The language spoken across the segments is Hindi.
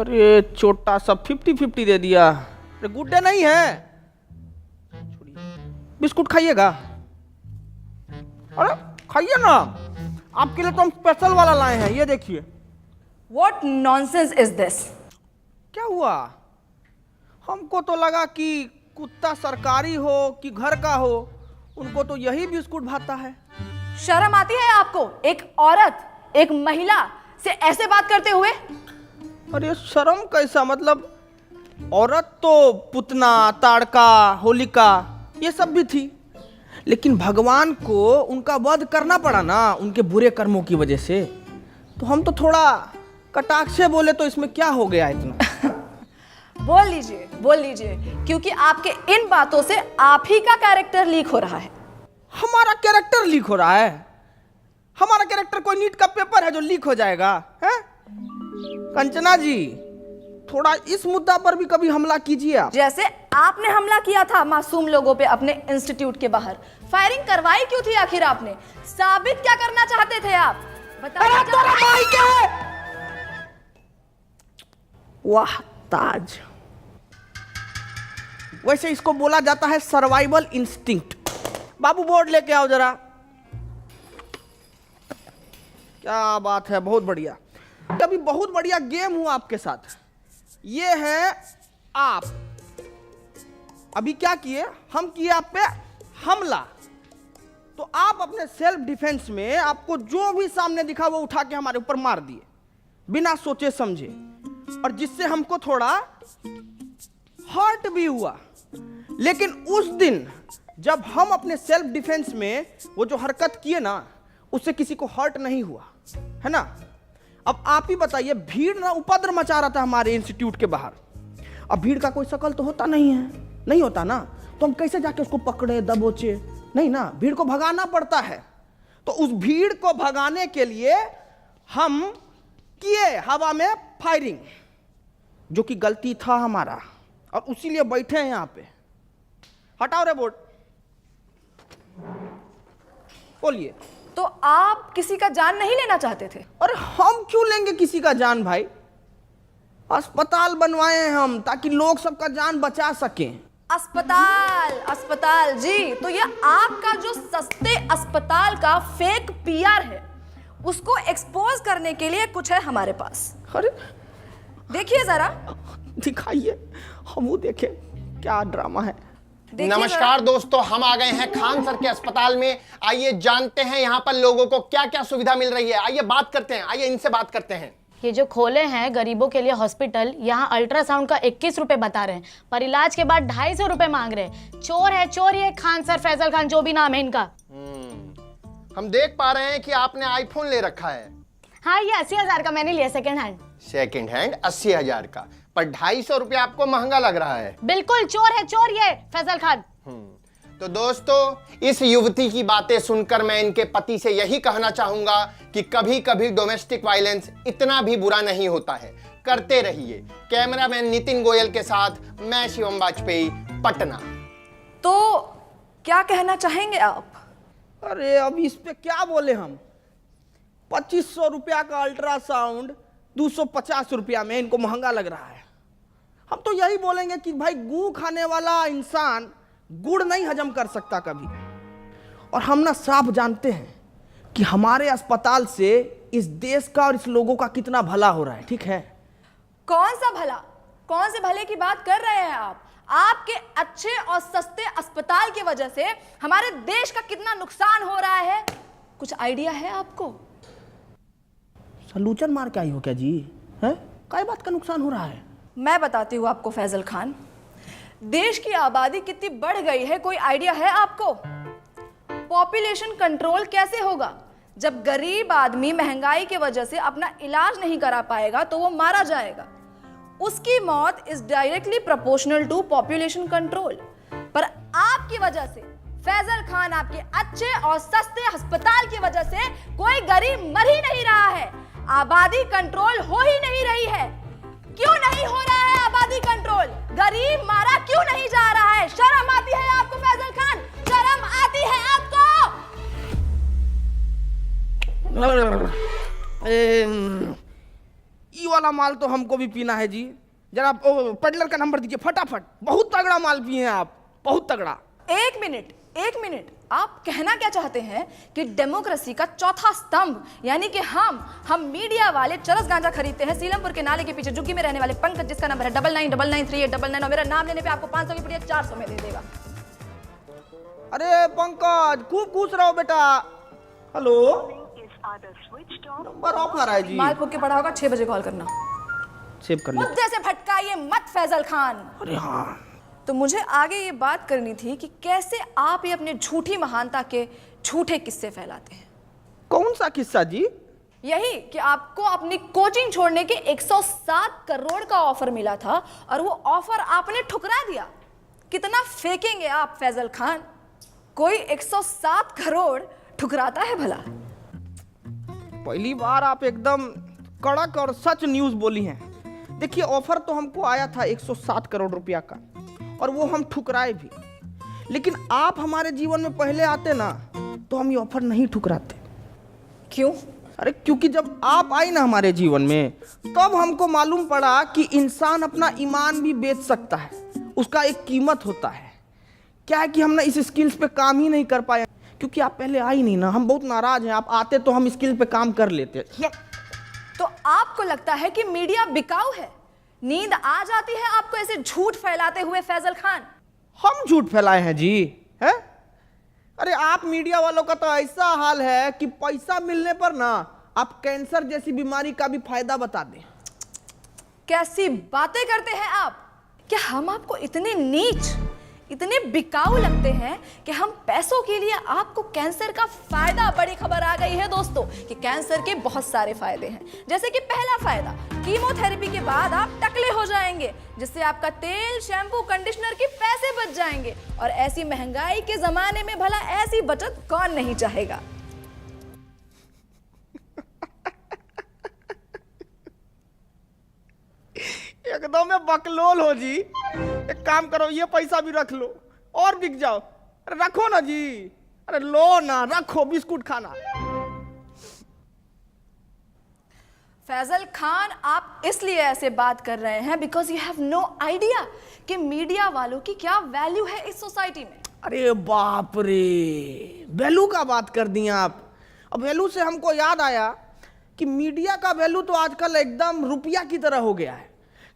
अरे छोटा सा 50-50 दे दिया। अरे गुड डे नहीं है, बिस्कुट खाइएगा? अरे खाइए ना, आपके लिए तो हम स्पेशल वाला लाए हैं, ये देखिए। What nonsense is this? क्या हुआ? हमको तो लगा कि कुत्ता सरकारी हो कि घर का हो, उनको तो यही बिस्कुट भाता है। शर्म आती है आपको? एक औरत, एक महिला से ऐसे बात करते हुए? अरे शर्म कैसा, मतलब औरत तो पुतना, ताड़का, होलिका ये सब भी थी, लेकिन भगवान को उनका वध करना पड़ा ना उनके बुरे कर्मों की वजह से, तो हम तो थोड़ा कटाक्ष से बोले तो इसमें क्या हो गया इतना। बोल लीजिए, क्योंकि आपके इन बातों से आप ही का कैरेक्टर लीक हो रहा है। हमारा कैरेक्टर लीक हो रहा है? हमारा कैरेक्टर कोई नीट का पेपर है जो लीक हो जाएगा है? कंचना जी, थोड़ा इस मुद्दा पर भी कभी हमला कीजिए आप। जैसे आपने हमला किया था मासूम लोगों पे अपने इंस्टीट्यूट के बाहर। फायरिंग करवाई क्यों थी आखिर आपने? साबित क्या करना चाहते थे आप? वाह ताज, वैसे इसको बोला जाता है सर्वाइवल इंस्टिंक्ट। बाबू बोर्ड लेके आओ जरा। क्या बात है, बहुत बढ़िया। कभी बहुत बढ़िया गेम हुआ आपके साथ। ये है आप, अभी क्या किए, हम किए आप पे हमला, तो आप अपने सेल्फ डिफेंस में आपको जो भी सामने दिखा वो उठा के हमारे ऊपर मार दिए बिना सोचे समझे, और जिससे हमको थोड़ा हर्ट भी हुआ। लेकिन उस दिन जब हम अपने सेल्फ डिफेंस में वो जो हरकत किए ना, उससे किसी को हर्ट नहीं हुआ, है ना? अब आप ही बताइए, भीड़ ना उपद्र मचा रहा था हमारे इंस्टीट्यूट के बाहर। अब भीड़ का कोई शकल तो होता नहीं है, नहीं होता ना, तो हम कैसे जाके उसको पकड़े दबोचे? नहीं ना, भीड़ को भगाना पड़ता है। तो उस भीड़ को भगाने के लिए हम किए हवा में फायरिंग, जो कि गलती था हमारा, और उसीलिए बैठे हैं यहां पे। हटाओ रे बोर्ड, बोलिए। तो आप किसी का जान नहीं लेना चाहते थे? अरे हम क्यों लेंगे किसी का जान भाई? अस्पताल बनवाए हैं हम ताकि लोग सबका जान बचा सकें। अस्पताल जी, तो ये आपका जो सस्ते अस्पताल का फेक पीआर है, उसको एक्सपोज करने के लिए कुछ है हमारे पास। अरे देखिए जरा, दिखाइए, हम वो देखें क्या ड्रामा है। नमस्कार दोस्तों, हम आ गए हैं खान सर के अस्पताल में। आइए जानते हैं यहाँ पर लोगों को क्या क्या सुविधा मिल रही है। आइए बात करते हैं, आइए इनसे बात करते हैं। ये जो खोले हैं गरीबों के लिए हॉस्पिटल, यहाँ अल्ट्रासाउंड का 21 रुपए बता रहे हैं, पर इलाज के बाद 250 रुपए मांग रहे हैं। चोर है चोर ये खान सर, फैजल खान, जो भी नाम है इनका। हम देख पा रहे हैं कि आपने आईफोन ले रखा है। हाँ, ये 80,000 का मैंने लिया, सेकंड हैंड। सेकंड हैंड 80,000 का, पर 250 रुपया आपको महंगा लग रहा है। बिल्कुल चोर है चोर ये फैजल खान। तो दोस्तों, इस युवती की बातें सुनकर मैं इनके पति से यही कहना चाहूंगा कि कभी कभी डोमेस्टिक वायलेंस इतना भी बुरा नहीं होता है। करते रहिए। कैमरामैन नितिन गोयल के साथ मैं शिवम वाजपेयी, पटना। तो क्या कहना चाहेंगे आप? अरे अब इस पे क्या बोले हम? 2500 रुपया का अल्ट्रासाउंड 250 रुपया में इनको महंगा लग रहा है। हम तो यही बोलेंगे कि भाई, गू खाने वाला इंसान गुड़ नहीं हजम कर सकता कभी। और हम ना साफ जानते हैं कि हमारे अस्पताल से इस देश का और इस लोगों का कितना भला हो रहा है, ठीक है? कौन सा भला? कौन से भले की बात कर रहे हैं आप? आपके अच्छे और सस्ते अस्पताल की वजह से हमारे देश का कितना नुकसान हो रहा है, कुछ आइडिया है आपको? सलूचन मार के आई हो क्या जी? है काय बात का नुकसान हो रहा है? मैं बताती हूँ आपको फैजल खान। देश की आबादी कितनी बढ़ गई है, कोई आइडिया है आपको? पॉपुलेशन कंट्रोल कैसे होगा? जब गरीब आदमी महंगाई की वजह से अपना इलाज नहीं करा पाएगा तो वो मारा जाएगा। उसकी मौत is directly proportional to population control. पर आपकी वजह से, फैजल खान, आपके अच्छे और सस्ते अस्पताल की वजह से कोई गरीब मर ही नहीं रहा है, आबादी कंट्रोल हो ही नहीं रही है। क्यों नहीं हो रहा है आबादी कंट्रोल? गरीब मारा क्यों नहीं जा रहा है? शर्म आती है आपको फैजल खान? शर्म आती है आपको? ये वाला वाला माल तो हमको भी पीना है जी। जरा पेडलर का नंबर दीजिए फटाफट। बहुत तगड़ा माल पिए हैं आप, बहुत तगड़ा। एक मिनट, आप कहना क्या चाहते हैं कि डेमोक्रेसी का चौथा स्तंभ यानी कि हम मीडिया वाले चरस गांजा खरीदते हैं सीलमपुर के नाले के पीछे झुग्गी में रहने वाले पंकज, जिसका नंबर है 99993899 और मेरा नाम लेने पे आपको 500 की पुड़िया 400 में दे देगा। अरे पंकज खूब खुश रहो बेटा। हेलो, नंबर ऑफ आ रहा है जी। माल फूक के पड़ा होगा, 6 बजे कॉल करना। सेव कर लेते। मुद्दे से भटकाइए मत फैजल खान। अरे हाँ, तो मुझे आगे ये बात करनी थी कि कैसे आप ये अपने झूठी महानता के झूठे किस्से फैलाते हैं। कौन सा किस्सा जी? यही कि आपको अपनी कोचिंग छोड़ने के 107 करोड़ का ऑफर मिला था और वो ऑफर आपने ठुकरा दिया। कितना फेंकेंगे आप फैजल खान? कोई 107 करोड़ ठुकराता है भला? पहली बार आप एकदम कड़क और सच न्यूज बोली हैं। देखिए, ऑफर तो हमको आया था 107 करोड़ रुपया का और वो हम ठुकराए भी, लेकिन आप हमारे जीवन में पहले आते ना तो हम ये ऑफर नहीं ठुकराते। क्यों? अरे क्योंकि जब आप आई ना हमारे जीवन में तब हमको मालूम पड़ा कि इंसान अपना ईमान भी बेच सकता है, उसका एक कीमत होता है। क्या है कि हम ना इस स्किल्स पे काम ही नहीं कर पाए क्योंकि आप पहले आई नहीं ना। हम बहुत नाराज हैं, आप आते तो हम स्किल पे काम कर लेते। तो आपको लगता है कि मीडिया बिकाऊ है? नींद आ जाती है आपको ऐसे झूठ फैलाते हुए फैजल खान? हम झूठ फैलाए हैं जी? हैं? अरे आप मीडिया वालों का तो ऐसा हाल है कि पैसा मिलने पर ना आप कैंसर जैसी बीमारी का भी फायदा बता दें। कैसी बातें करते हैं आप? क्या हम आपको इतने नीच, इतने बिकाऊ लगते हैं कि हम पैसों के लिए आपको कैंसर का फायदा? बड़ी खबर आ गई है दोस्तों कि कैंसर के बहुत सारे फायदे हैं। जैसे कि पहला फायदा, कीमोथेरेपी के बाद आप टकले हो जाएंगे, जिससे आपका तेल, शैम्पू, कंडीशनर के पैसे बच जाएंगे। और ऐसी महंगाई के जमाने में भला ऐसी बचत कौन नहीं चाहेगा? एकदम में बकलोल हो जी। एक काम करो, ये पैसा भी रख लो और बिक जाओ। अरे रखो ना जी, अरे लो ना, रखो, बिस्कुट खाना। फैजल खान, आप इसलिए ऐसे बात कर रहे हैं because you have no idea कि मीडिया वालों की क्या वैल्यू है इस सोसाइटी में। अरे बाप रे, वैल्यू का बात कर दी आप। अब वैल्यू से हमको याद आया कि मीडिया का वैल्यू तो आजकल एकदम रुपया की तरह हो गया है,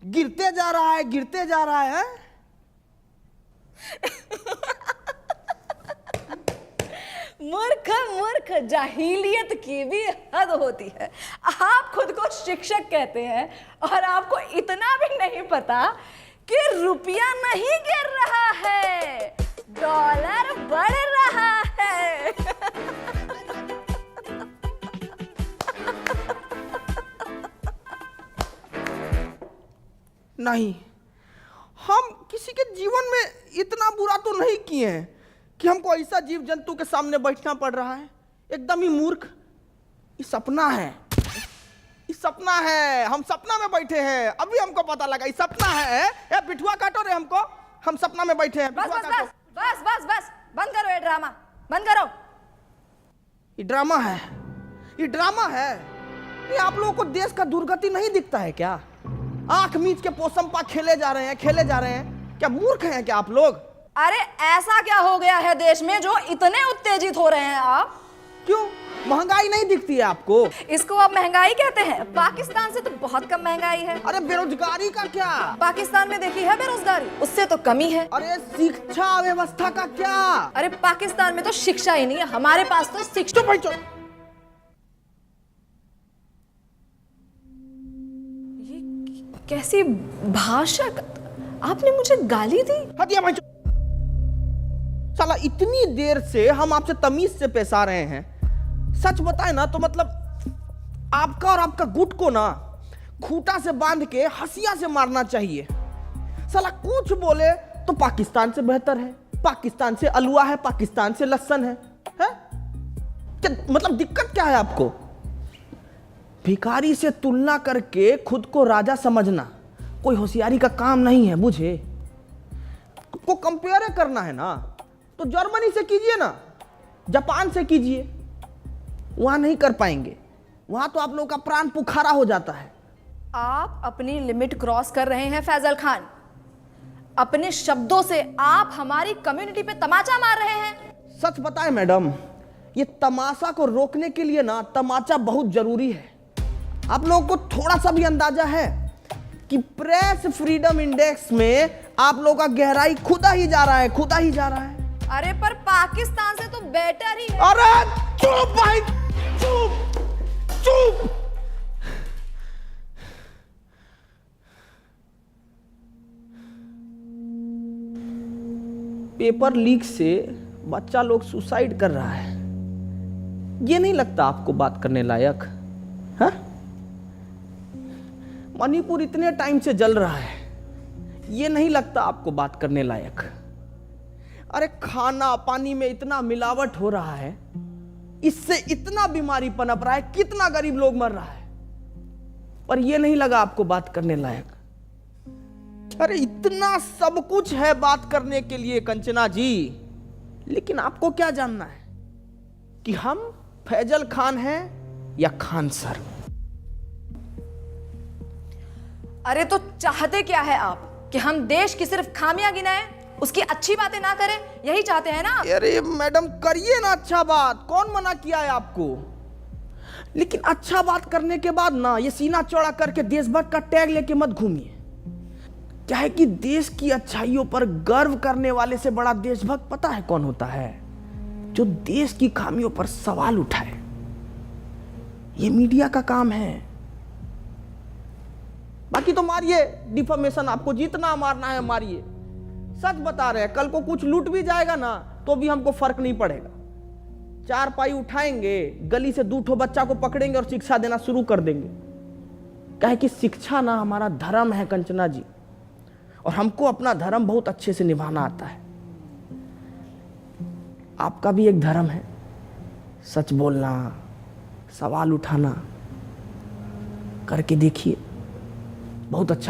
गिरते जा रहा है, गिरते जा रहा है। मूर्ख, जाहिलियत की भी हद होती है। आप खुद को शिक्षक कहते हैं और आपको इतना भी नहीं पता कि रुपया नहीं गिर रहा है, डॉलर बढ़ रहा है। नहीं, हम किसी के जीवन में इतना बुरा तो नहीं किए हैं कि हमको ऐसा जीव जंतु के सामने बैठना पड़ रहा है। एकदम ही मूर्ख। ये सपना है, ये सपना है। हम सपना में बैठे हैं, अभी हमको पता लगा ये सपना है। ए पिठुआ काटो रे हमको, हम सपना में बैठे हैं। बस बस बस बस बस बस, बंद करो ये ड्रामा, बंद करो। ये ड्रामा है, ये ड्रामा है। ये आप लोगों को देश का दुर्गति नहीं दिखता है क्या? आंख मीच के पोसंपा खेले जा रहे हैं, खेले जा रहे हैं। क्या मूर्ख हैं क्या आप लोग? अरे ऐसा क्या हो गया है देश में जो इतने उत्तेजित हो रहे हैं आप? क्यों, महंगाई नहीं दिखती है आपको? इसको आप महंगाई कहते हैं? पाकिस्तान से तो बहुत कम महंगाई है। अरे बेरोजगारी का क्या? पाकिस्तान में देखी है बेरोजगारी, उससे तो कमी है। अरे शिक्षा व्यवस्था का क्या? अरे पाकिस्तान में तो शिक्षा ही नहीं है, हमारे पास तो शिक्षा। ये कैसी भाषा? आपने मुझे गाली दी? हटिया भाई। साला इतनी देर से हम आपसे तमीज से पेश आ रहे हैं। सच बताए ना तो मतलब आपका और आपका गुट को ना खूंटा से बांध के हंसिया से मारना चाहिए। साला कुछ बोले तो पाकिस्तान से बेहतर है, पाकिस्तान से अलुआ है, पाकिस्तान से लहसन है? क्या मतलब दिक्कत क्या है आपको? भिखारी से तुलना करके खुद को राजा समझना कोई होशियारी का काम नहीं है, बुझे? आपको कंपेयर करना है ना तो जर्मनी से कीजिए ना, जापान से कीजिए। वहां नहीं कर पाएंगे, वहां तो आप लोगों का प्राण पुखारा हो जाता है। आप अपनी लिमिट क्रॉस कर रहे हैं फैजल खान। अपने शब्दों से आप हमारी कम्युनिटी पे तमाचा मार रहे हैं। सच बताएं मैडम, ये तमाशा को रोकने के लिए ना तमाचा बहुत जरूरी है। आप लोगों को थोड़ा सा भी अंदाजा है कि प्रेस फ्रीडम इंडेक्स में आप लोगों का गहराई खुदा ही जा रहा है, खुदा ही जा रहा है। अरे पर पाकिस्तान से तो बेटर ही है। अरे चुप भाई, चुप चुप। पेपर लीक से बच्चा लोग सुसाइड कर रहा है, ये नहीं लगता आपको बात करने लायक? हाँ? मणिपुर इतने टाइम से जल रहा है, ये नहीं लगता आपको बात करने लायक? अरे खाना पानी में इतना मिलावट हो रहा है, इससे इतना बीमारी पनप रहा है, कितना गरीब लोग मर रहा है, पर यह नहीं लगा आपको बात करने लायक? अरे इतना सब कुछ है बात करने के लिए कंचना जी, लेकिन आपको क्या जानना है कि हम फैजल खान हैं या खान सर? अरे तो चाहते क्या है आप? कि हम देश की सिर्फ खामियां गिनाएं, उसकी अच्छी बातें ना करें? यही चाहते हैं ना? अरे मैडम करिए ना अच्छा बात, कौन मना किया है आपको? लेकिन अच्छा बात करने के बाद ना ये सीना चौड़ा करके देशभक्त का टैग लेके मत घूमिए। क्या है कि देश की अच्छाइयों पर गर्व करने वाले से बड़ा देशभक्त पता है कौन होता है? जो देश की खामियों पर सवाल उठाए। ये मीडिया का काम है। बाकी तो मारिए डिफॉर्मेशन, आपको जितना मारना है मारिए। सच बता रहे हैं, कल को कुछ लूट भी जाएगा ना तो भी हमको फर्क नहीं पड़ेगा। 4 पाई उठाएंगे, गली से 2 बच्चा को पकड़ेंगे और शिक्षा देना शुरू कर देंगे। क्या है कि शिक्षा ना हमारा धर्म है कंचना जी, और हमको अपना धर्म बहुत अच्छे से निभाना आता है। आपका भी एक धर्म है, सच बोलना, सवाल उठाना। करके देखिए, बहुत अच्छा